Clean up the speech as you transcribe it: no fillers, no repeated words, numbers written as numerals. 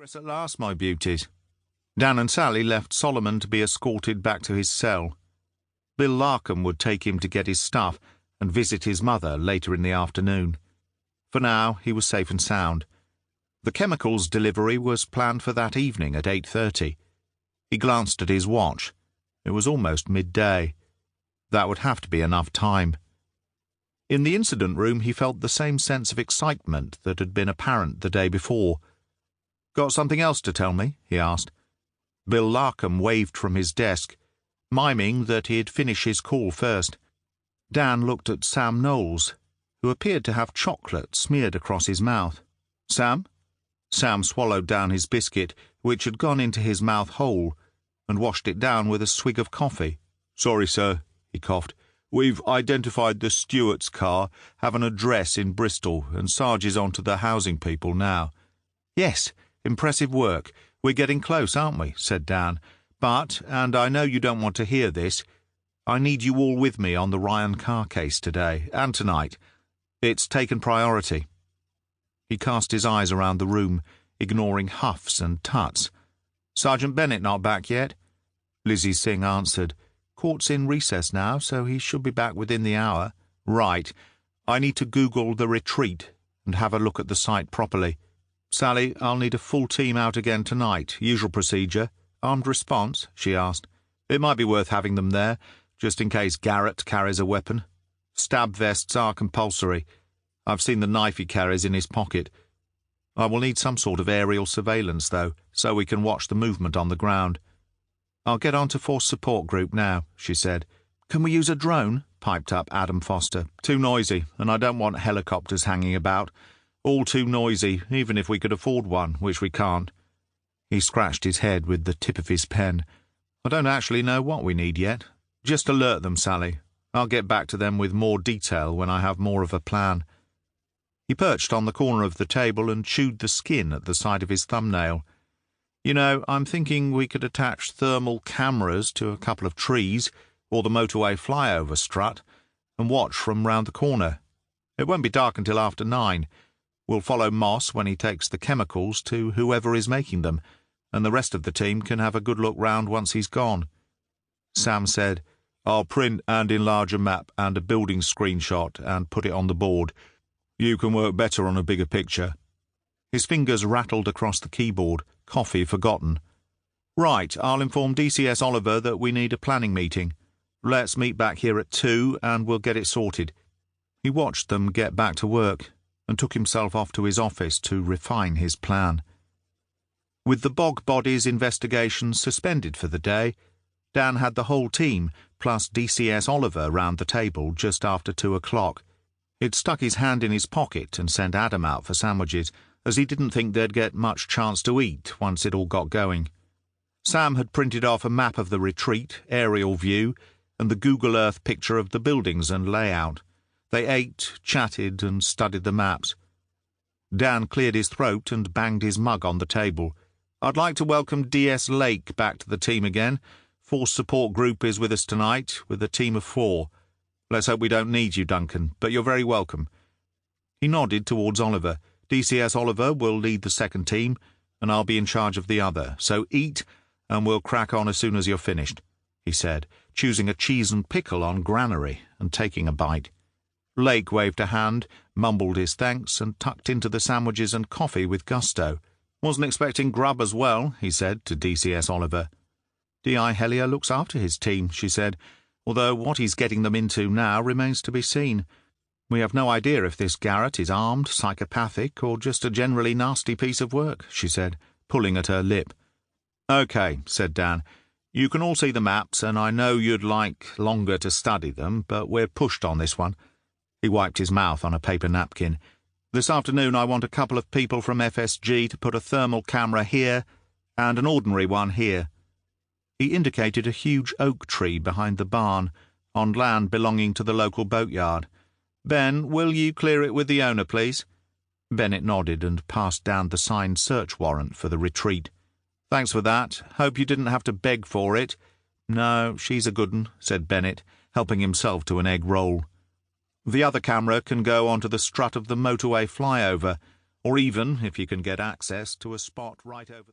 Progress at last, my beauties. Dan and Sally left Solomon to be escorted back to his cell. Bill Larkham would take him to get his stuff and visit his mother later in the afternoon. For now, he was safe and sound. The chemicals delivery was planned for that evening at 8:30. He glanced at his watch. It was almost midday. That would have to be enough time. In the incident room, he felt the same sense of excitement that had been apparent the day before. "Got something else to tell me?" he asked. Bill Larkham waved from his desk, miming that he'd finish his call first. Dan looked at Sam Knowles, who appeared to have chocolate smeared across his mouth. "Sam?" Sam swallowed down his biscuit, which had gone into his mouth whole, and washed it down with a swig of coffee. "Sorry, sir," he coughed. "We've identified the Stewart's car, have an address in Bristol, and Sarge is on to the housing people now." "Yes, impressive work. We're getting close, aren't we?" said Dan. "But, and I know you don't want to hear this, I need you all with me on the Ryan Carr case today, and tonight. It's taken priority." He cast his eyes around the room, ignoring huffs and tuts. "Sergeant Bennett not back yet?" Lizzie Singh answered. "Court's in recess now, so he should be back within the hour." "Right. I need to Google the retreat and have a look at the site properly. Sally, I'll need a full team out again tonight. Usual procedure. Armed response?" she asked. "It might be worth having them there, just in case Garrett carries a weapon. Stab vests are compulsory. I've seen the knife he carries in his pocket. I will need some sort of aerial surveillance, though, so we can watch the movement on the ground." "I'll get on to Force Support Group now," she said. "Can we use a drone?" piped up Adam Foster. "Too noisy, and I don't want helicopters hanging about. All too noisy, even if we could afford one, which we can't." He scratched his head with the tip of his pen. "I don't actually know what we need yet. Just alert them, Sally. I'll get back to them with more detail when I have more of a plan." He perched on the corner of the table and chewed the skin at the side of his thumbnail. "You know, I'm thinking we could attach thermal cameras to a couple of trees, or the motorway flyover strut, and watch from round the corner. It won't be dark until after 9. We'll follow Moss when he takes the chemicals to whoever is making them, and the rest of the team can have a good look round once he's gone." Sam said, "I'll print and enlarge a map and a building screenshot and put it on the board. You can work better on a bigger picture." His fingers rattled across the keyboard, coffee forgotten. "Right, I'll inform DCS Oliver that we need a planning meeting. Let's meet back here at 2 and we'll get it sorted." He watched them get back to work and took himself off to his office to refine his plan. With the Bog Bodies investigation suspended for the day, Dan had the whole team, plus DCS Oliver, round the table just after 2 o'clock. He'd stuck his hand in his pocket and sent Adam out for sandwiches, as he didn't think they'd get much chance to eat once it all got going. Sam had printed off a map of the retreat, aerial view, and the Google Earth picture of the buildings and layout. They ate, chatted, and studied the maps. Dan cleared his throat and banged his mug on the table. "I'd like to welcome DS Lake back to the team again. Force Support Group is with us tonight, with a team of 4. Let's hope we don't need you, Duncan, but you're very welcome." He nodded towards Oliver. "DCS Oliver will lead the second team, and I'll be in charge of the other. So eat, and we'll crack on as soon as you're finished," he said, choosing a cheese and pickle on granary and taking a bite. Lake waved a hand, mumbled his thanks, and tucked into the sandwiches and coffee with gusto. "Wasn't expecting grub as well," he said to DCS Oliver. "D.I. Hellier looks after his team," she said, "although what he's getting them into now remains to be seen. We have no idea if this Garrett is armed, psychopathic, or just a generally nasty piece of work," she said, pulling at her lip. "Okay," said Dan. "You can all see the maps, and I know you'd like longer to study them, but we're pushed on this one." He wiped his mouth on a paper napkin. "This afternoon I want a couple of people from FSG to put a thermal camera here and an ordinary one here." He indicated a huge oak tree behind the barn, on land belonging to the local boatyard. "Ben, will you clear it with the owner, please?" Bennett nodded and passed down the signed search warrant for the retreat. "Thanks for that. Hope you didn't have to beg for it." "No, she's a good 'un," said Bennett, helping himself to an egg roll. "The other camera can go onto the strut of the motorway flyover. or even, if you can get access, to a spot right over